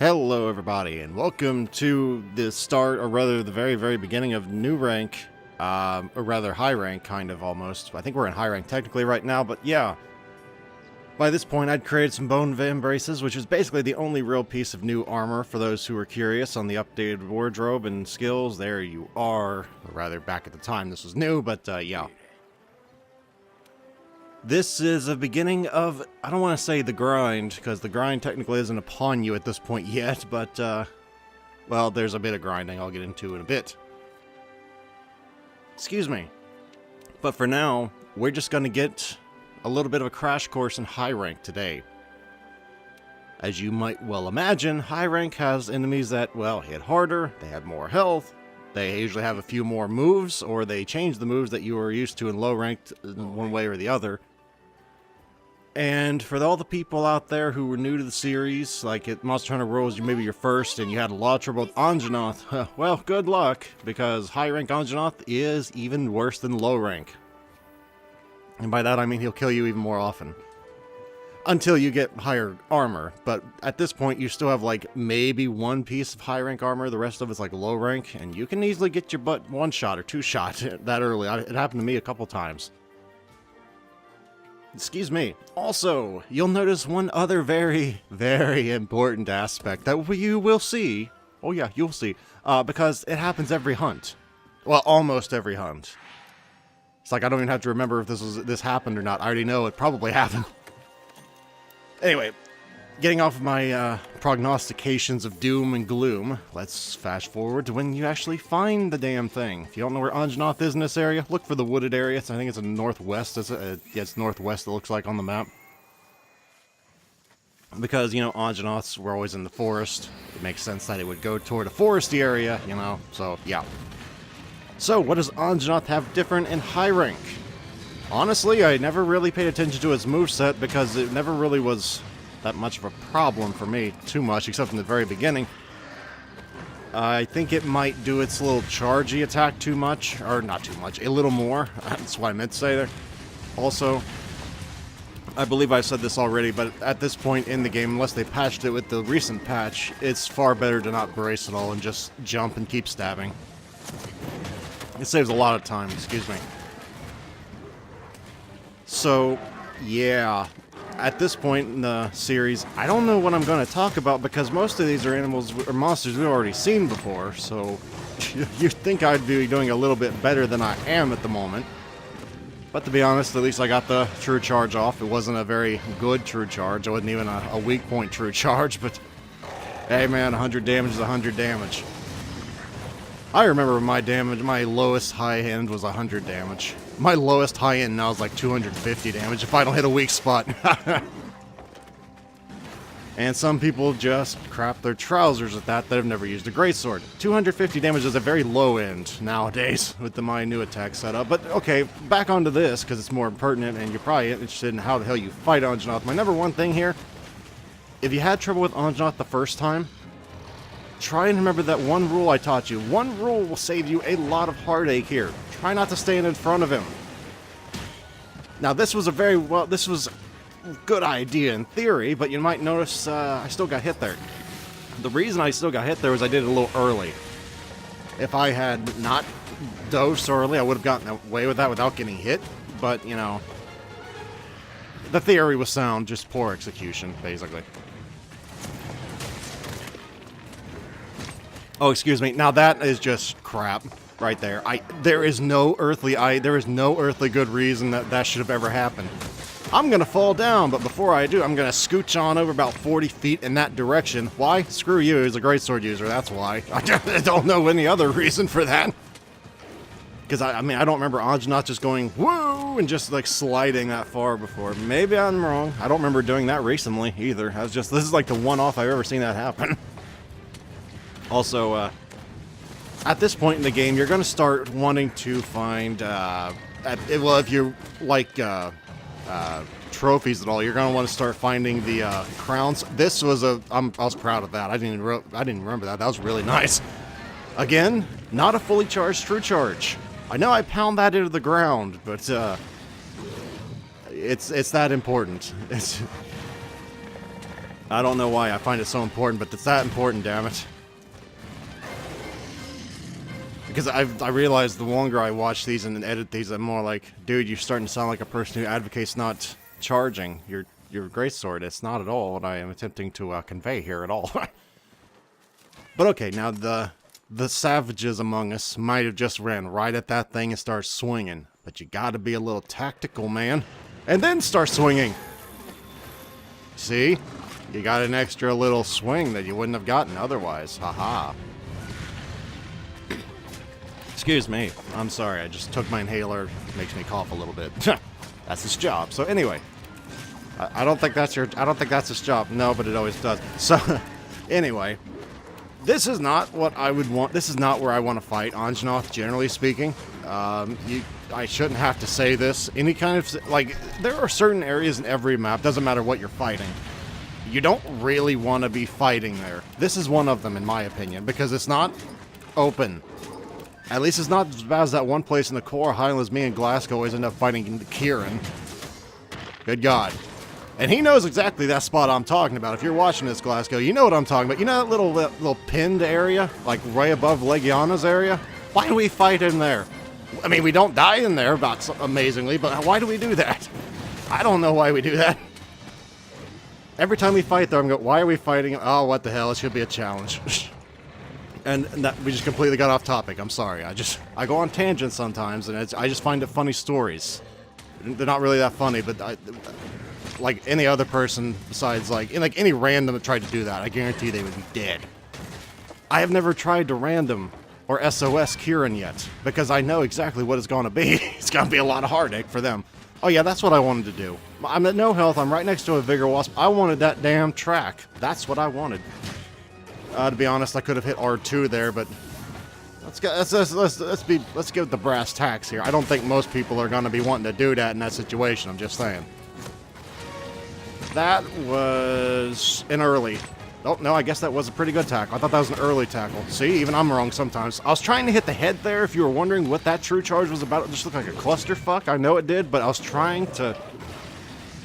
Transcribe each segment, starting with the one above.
Hello everybody, and welcome to the start, or rather the very beginning of new rank, or rather high rank, kind of, almost. I think we're in high rank technically right now, but yeah. By this point, I'd created some bone embraces, which is basically the only real piece of new armor for those who are curious on the updated wardrobe and skills. There you are, or rather back at the time this was new, but yeah. This is a beginning of, I don't want to say the grind, because the grind technically isn't upon you at this point yet, but, well, there's a bit of grinding I'll get into in a bit. Excuse me. But for now, we're just going to get a little bit of a crash course in high rank today. As you might well imagine, high rank has enemies that, well, hit harder, they have more health, they usually have a few more moves, or they change the moves that you were used to in low ranked in one way or the other. And for all the people out there who were new to the series, like at Monster Hunter World was maybe your first, and you had a lot of trouble with Anjanath, well, good luck, because high rank Anjanath is even worse than low rank. And by that I mean he'll kill you even more often. Until you get higher armor, but at this point you still have like maybe one piece of high rank armor, the rest of it's like low rank, and you can easily get your butt one shot or two shot that early. It happened to me a couple times. Excuse me. Also, you'll notice one other very important aspect that you will see. Oh yeah, you'll see. Because it happens every hunt. Well, almost every hunt. It's like I don't even have to remember if this happened or not. I already know it probably happened. Anyway, getting off of my prognostications of doom and gloom, let's fast forward to when you actually find the damn thing. If you don't know where Anjanath is in this area, look for the wooded area. I think it's in the northwest. Yeah, it's northwest, it looks like on the map. Because, you know, Anjanaths were always in the forest. It makes sense that it would go toward a foresty area, you know, so yeah. So, what does Anjanath have different in high rank? Honestly, I never really paid attention to his moveset because it never really was that much of a problem for me, too much, except in the very beginning. I think it might do its little chargey attack too much, or not too much, a little more. That's what I meant to say there. Also, I believe I said this already, but at this point in the game, unless they patched it with the recent patch, it's far better to not brace at all and just jump and keep stabbing. It saves a lot of time, excuse me. So, yeah, at this point in the series, I don't know what I'm going to talk about because most of these are animals or monsters we've already seen before, so you'd think I'd be doing a little bit better than I am at the moment. But to be honest, at least I got the true charge off. It wasn't a very good true charge. It wasn't even a weak point true charge, but hey man, 100 damage is 100 damage. I remember my damage, my lowest high end was 100 damage. My lowest high end now is like 250 damage if I don't hit a weak spot. And some people just crap their trousers at that have never used a greatsword. 250 damage is a very low end nowadays with my new attack setup. But okay, back onto this because it's more pertinent and you're probably interested in how the hell you fight Anjanath. My number one thing here, if you had trouble with Anjanath the first time, try and remember that one rule I taught you. One rule will save you a lot of heartache here. Try not to stand in front of him. Now this was this was a good idea in theory, but you might notice I still got hit there. The reason I still got hit there was I did it a little early. If I had not dosed early, I would have gotten away with that without getting hit, but you know, the theory was sound, just poor execution, basically. Oh, excuse me. Now that is just crap right there. There is no earthly good reason that should have ever happened. I'm gonna fall down, but before I do, I'm gonna scooch on over about 40 feet in that direction. Why? Screw you, he's a greatsword user, that's why. I don't know any other reason for that. Because, I mean, I don't remember Anjanath just going, woo, and just, like, sliding that far before. Maybe I'm wrong. I don't remember doing that recently, either. This is, like, the one-off I've ever seen that happen. Also, at this point in the game, you're going to start wanting to find, well, if you like trophies at all, you're going to want to start finding the crowns. This was I was proud of that. I didn't remember that. That was really nice. Again, not a fully charged true charge. I know I pound that into the ground, but it's that important. I don't know why I find it so important, but it's that important, damn it. Because I realize the longer I watch these and edit these, I'm more like, dude, you're starting to sound like a person who advocates not charging your greatsword. It's not at all what I am attempting to convey here at all. But okay, now the savages among us might have just ran right at that thing and started swinging. But you gotta be a little tactical, man. And then start swinging. See? You got an extra little swing that you wouldn't have gotten otherwise. Haha. Excuse me. I'm sorry. I just took my inhaler. It makes me cough a little bit. That's his job. So anyway, I don't think that's his job. No, but it always does. So anyway, this is not what I would want. This is not where I want to fight Anjanath, generally speaking. I shouldn't have to say this. Any kind of, like, there are certain areas in every map, doesn't matter what you're fighting, you don't really want to be fighting there. This is one of them, in my opinion, because it's not open. At least it's not as bad as that one place in the core Highlands me and Glasgow always end up fighting Kieran. Good God. And he knows exactly that spot I'm talking about. If you're watching this, Glasgow, you know what I'm talking about. You know that little pinned area? Like right above Legiana's area? Why do we fight in there? I mean, we don't die in there, amazingly, but why do we do that? I don't know why we do that. Every time we fight there, I'm going, why are we fighting? Oh, what the hell? It should be a challenge. And we just completely got off topic. I'm sorry. I go on tangents sometimes, and I just find it funny stories. They're not really that funny, but like any other person besides like any random that tried to do that, I guarantee they would be dead. I have never tried to random or SOS Kieran yet, because I know exactly what it's going to be. It's going to be a lot of heartache for them. Oh yeah, that's what I wanted to do. I'm at no health. I'm right next to a Vigor Wasp. I wanted that damn track. That's what I wanted. To be honest, I could have hit R2 there, but let's give the brass tacks here. I don't think most people are going to be wanting to do that in that situation. I'm just saying. That was an early. Oh, no, I guess that was a pretty good tackle. I thought that was an early tackle. See, even I'm wrong sometimes. I was trying to hit the head there, if you were wondering what that true charge was about. It just looked like a clusterfuck. I know it did, but I was trying to,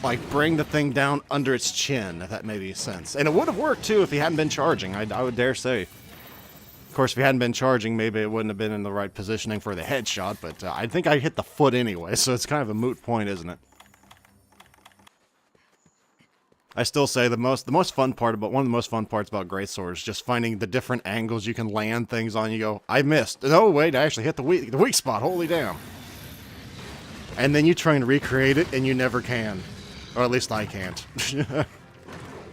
like, bring the thing down under its chin, if that made any sense. And it would have worked, too, if he hadn't been charging, I would dare say. Of course, if he hadn't been charging, maybe it wouldn't have been in the right positioning for the headshot, but I think I hit the foot anyway, so it's kind of a moot point, isn't it? I still say one of the most fun parts about greatsword is just finding the different angles you can land things on. You go, I missed. No, wait, I actually hit the weak spot. Holy damn. And then you try and recreate it, and you never can. Or at least I can't. I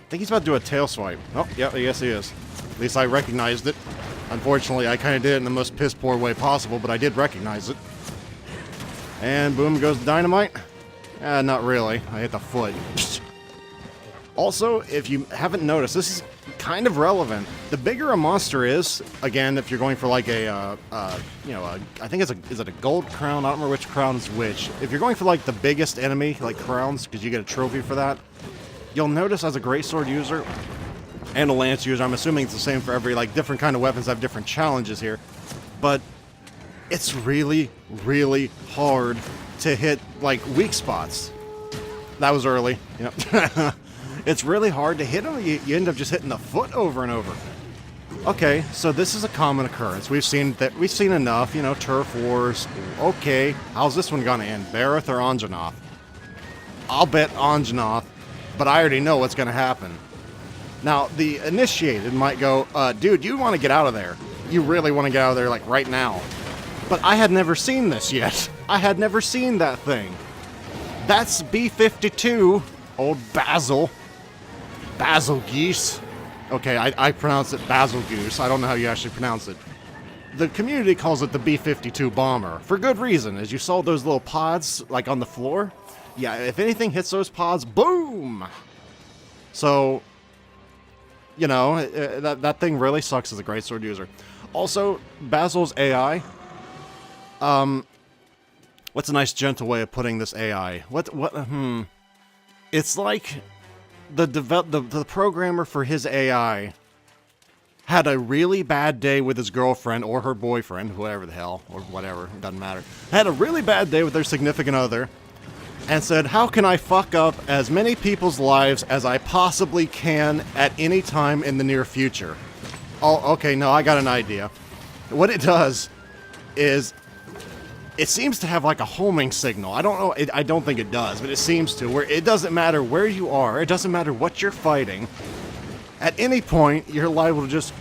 think he's about to do a tail swipe. Oh, yeah, yes he is. At least I recognized it. Unfortunately, I kind of did it in the most piss-poor way possible, but I did recognize it. And boom goes the dynamite. Not really. I hit the foot. Also, if you haven't noticed, this is kind of relevant. The bigger a monster is, again, if you're going for like I think is it a gold crown? I don't remember which crown is which. If you're going for like the biggest enemy, like crowns, because you get a trophy for that, you'll notice as a greatsword user and a lance user, I'm assuming it's the same for every, like, different kind of weapons have different challenges here, but it's really, really hard to hit, like, weak spots. That was early. Yep. It's really hard to hit them. You end up just hitting the foot over and over. Okay, so this is a common occurrence. We've seen enough, turf wars. Okay, how's this one gonna end? Barok or Anjanath? I'll bet Anjanath, but I already know what's gonna happen. Now, the initiated might go, dude, you want to get out of there. You really want to get out of there, like, right now. But I had never seen this yet. I had never seen that thing. That's B-52, old Basil. Basil Geese. Okay, I pronounce it Basil Goose. I don't know how you actually pronounce it. The community calls it the B-52 bomber, for good reason. As you saw those little pods, like, on the floor, yeah, if anything hits those pods, boom! So, that thing really sucks as a greatsword user. Also, Basil's AI, what's a nice gentle way of putting this AI? It's like the programmer for his AI had a really bad day with his girlfriend or her boyfriend, whoever the hell, or whatever, it doesn't matter. Had a really bad day with their significant other, and said, how can I fuck up as many people's lives as I possibly can at any time in the near future? Oh, okay, no, I got an idea. What it does is it seems to have like a homing signal. I don't know, I don't think it does, but it seems to, where it doesn't matter where you are, it doesn't matter what you're fighting. At any point, you're liable to just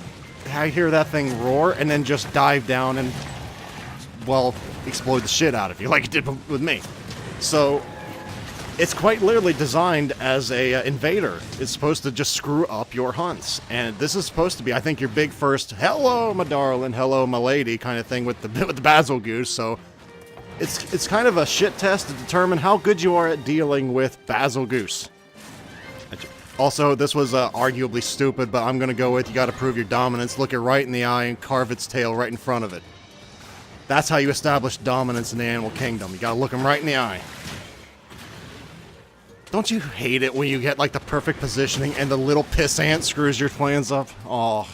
hear that thing roar and then just dive down and, well, explode the shit out of you like it did with me. So, it's quite literally designed as a invader. It's supposed to just screw up your hunts. And this is supposed to be, I think, your big first, hello, my darling, hello, my lady, kind of thing with the basil goose. So, it's kind of a shit test to determine how good you are at dealing with basil goose. Also, this was arguably stupid, but I'm going to go with you got to prove your dominance. Look it right in the eye and carve its tail right in front of it. That's how you establish dominance in the animal kingdom. You got to look them right in the eye. Don't you hate it when you get like the perfect positioning and the little pissant screws your plans up? Oh,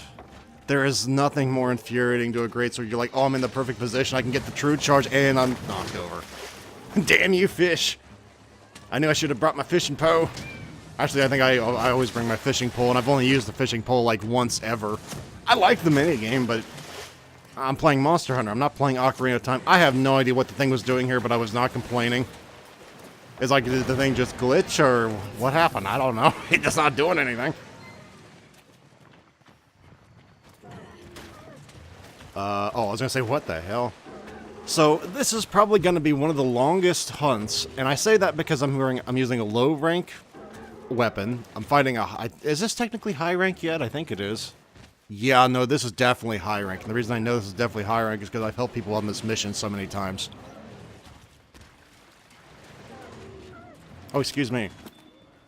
there is nothing more infuriating to a greatsword. You're like, oh, I'm in the perfect position. I can get the true charge and I'm knocked over. Damn you, fish. I knew I should have brought my fishing pole. Actually, I think I always bring my fishing pole, and I've only used the fishing pole like once ever. I like the minigame, but I'm playing Monster Hunter. I'm not playing Ocarina of Time. I have no idea what the thing was doing here, but I was not complaining. It's like, did the thing just glitch, or what happened? I don't know. It's just not doing anything. Oh, I was gonna say, what the hell? So, this is probably gonna be one of the longest hunts, and I say that because I'm using a low rank weapon. I'm fighting a high... Is this technically high rank yet? I think it is. Yeah, no, this is definitely high rank. And the reason I know this is definitely high rank is because I've helped people on this mission so many times. Oh, excuse me.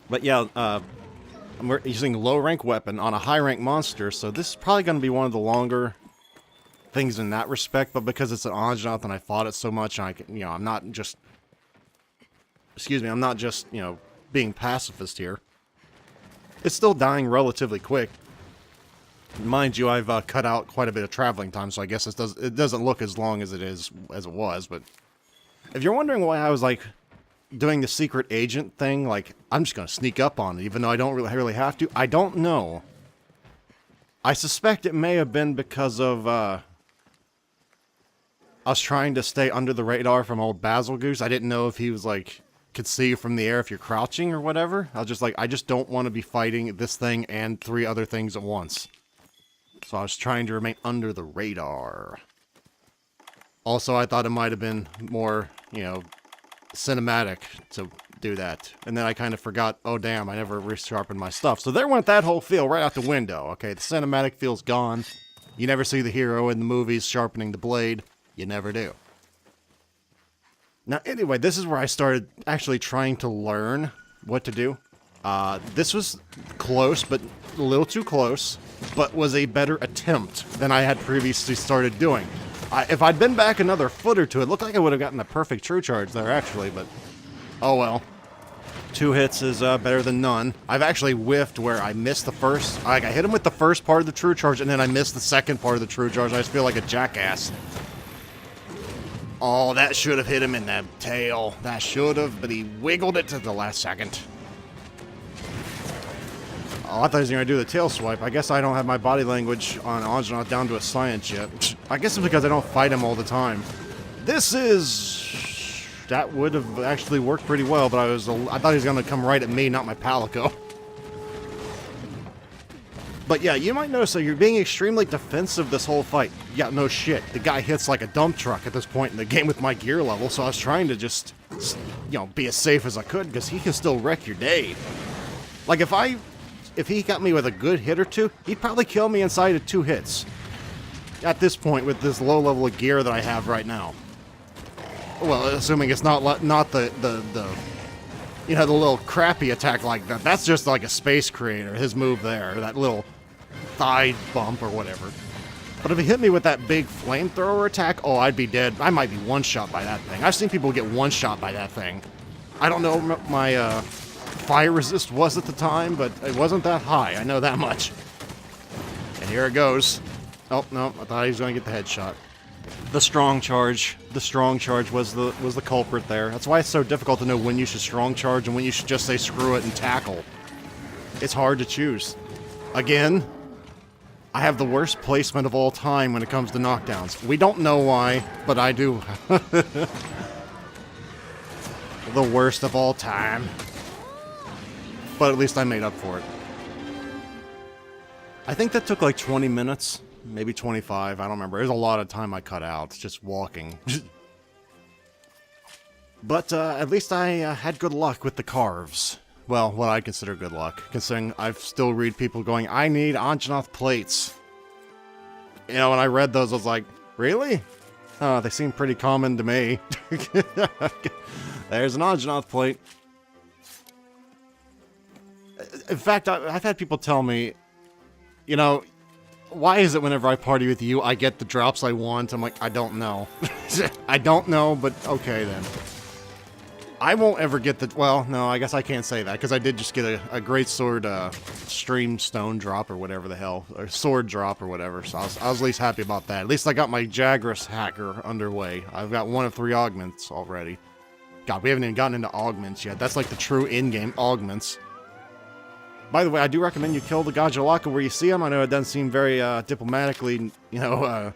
But yeah, I'm using a low rank weapon on a high rank monster, so this is probably going to be one of the longer things in that respect, but because it's an Anjanath and I fought it so much, I can, I'm not just... Excuse me, I'm not just, being pacifist here. It's still dying relatively quick. Mind you, I've cut out quite a bit of traveling time, so I guess it doesn't look as long as it was, but if you're wondering why I was like doing the secret agent thing, like I'm just gonna sneak up on it even though I don't really have to, I don't know. I suspect it may have been because of I was trying to stay under the radar from old Basil Goose. I didn't know if he was like could see you from the air if you're crouching or whatever. I was just like, I just don't want to be fighting this thing and 3 other things at once. So I was trying to remain under the radar. Also, I thought it might have been more, cinematic to do that. And then I kind of forgot, oh damn, I never resharpened my stuff. So there went that whole feel right out the window. Okay, the cinematic feel's gone. You never see the hero in the movies sharpening the blade. You never do. Now, anyway, this is where I started actually trying to learn what to do. This was close, but a little too close, but was a better attempt than I had previously started doing. If I'd been back another foot or two, it looked like I would have gotten the perfect true charge there, actually, but oh well. 2 hits is better than none. I've actually whiffed where I missed the first... I hit him with the first part of the true charge, and then I missed the second part of the true charge. I just feel like a jackass. Oh, that should have hit him in the tail. That should have, but he wiggled it to the last second. Oh, I thought he was going to do the tail swipe. I guess I don't have my body language on Anjanath down to a science yet. I guess it's because I don't fight him all the time. This is... That would have actually worked pretty well, but I thought he was going to come right at me, not my palico. But yeah, you might notice that you're being extremely defensive this whole fight. Yeah, no shit. The guy hits like a dump truck at this point in the game with my gear level, so I was trying to just, be as safe as I could, because he can still wreck your day. Like, if he got me with a good hit or two, he'd probably kill me inside of 2 hits. At this point, with this low level of gear that I have right now. Well, assuming it's not the little crappy attack like that. That's just like a space creator, his move there, that little thigh bump or whatever. But if he hit me with that big flamethrower attack, oh, I'd be dead. I might be one-shot by that thing. I've seen people get one-shot by that thing. I don't know what my fire resist was at the time, but it wasn't that high. I know that much. And here it goes. Oh, no, I thought he was going to get the headshot. The strong charge. The strong charge was the culprit there. That's why it's so difficult to know when you should strong charge and when you should just say screw it and tackle. It's hard to choose. Again, I have the worst placement of all time when it comes to knockdowns. We don't know why, but I do. The worst of all time. But at least I made up for it. I think that took like 20 minutes. Maybe 25, I don't remember. There's a lot of time I cut out just walking. But at least I had good luck with the carves. Well, what I consider good luck, considering I still read people going, I need Anjanath plates. You know, when I read those, I was like, really? They seem pretty common to me. There's an Anjanath plate. In fact, I've had people tell me, you know, why is it whenever I party with you, I get the drops I want? I'm like, I don't know. I don't know, but okay then. I won't ever get the... Well, no, I guess I can't say that, because I did just get a great sword stream stone drop or whatever the hell. Or sword drop or whatever, so I was at least happy about that. At least I got my Jagras hacker underway. I've got 1 of 3 augments already. God, we haven't even gotten into augments yet. That's like the true in-game augments. By the way, I do recommend you kill the Gajalaka where you see him. I know it doesn't seem very diplomatically, you know,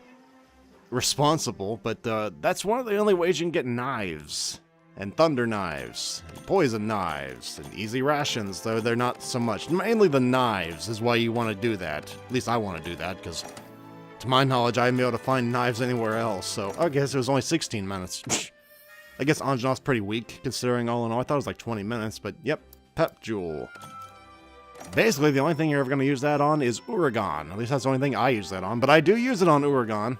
responsible, but that's one of the only ways you can get knives. And thunder knives, and poison knives, and easy rations, though they're not so much. Mainly the knives is why you want to do that. At least I want to do that, because to my knowledge, I haven't been able to find knives anywhere else, so I guess it was only 16 minutes. I guess Anjanath's pretty weak, considering all in all. I thought it was like 20 minutes, but yep, Pep Jewel. Basically, the only thing you're ever going to use that on is Uragan. At least that's the only thing I use that on, but I do use it on Uragan.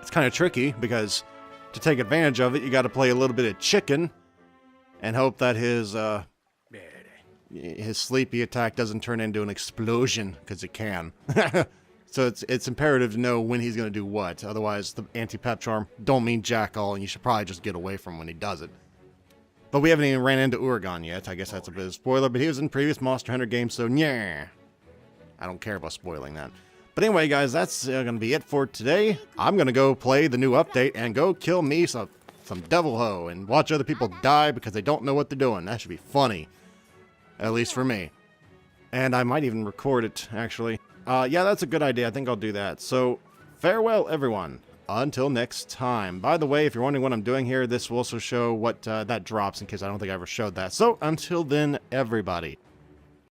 It's kind of tricky, because to take advantage of it, you got to play a little bit of chicken and hope that his sleepy attack doesn't turn into an explosion, because it can. So it's imperative to know when he's going to do what. Otherwise, the anti-pep charm don't mean jack all, and you should probably just get away from when he does it. But we haven't even ran into Uragan yet. I guess that's a bit of a spoiler, but he was in previous Monster Hunter games, so yeah. I don't care about spoiling that. But anyway, guys, that's going to be it for today. I'm going to go play the new update and go kill me some devil ho and watch other people die because they don't know what they're doing. That should be funny. At least for me. And I might even record it, actually. Yeah, that's a good idea. I think I'll do that. So, farewell, everyone. Until next time. By the way, if you're wondering what I'm doing here, this will also show what that drops in case I don't think I ever showed that. So, until then, everybody.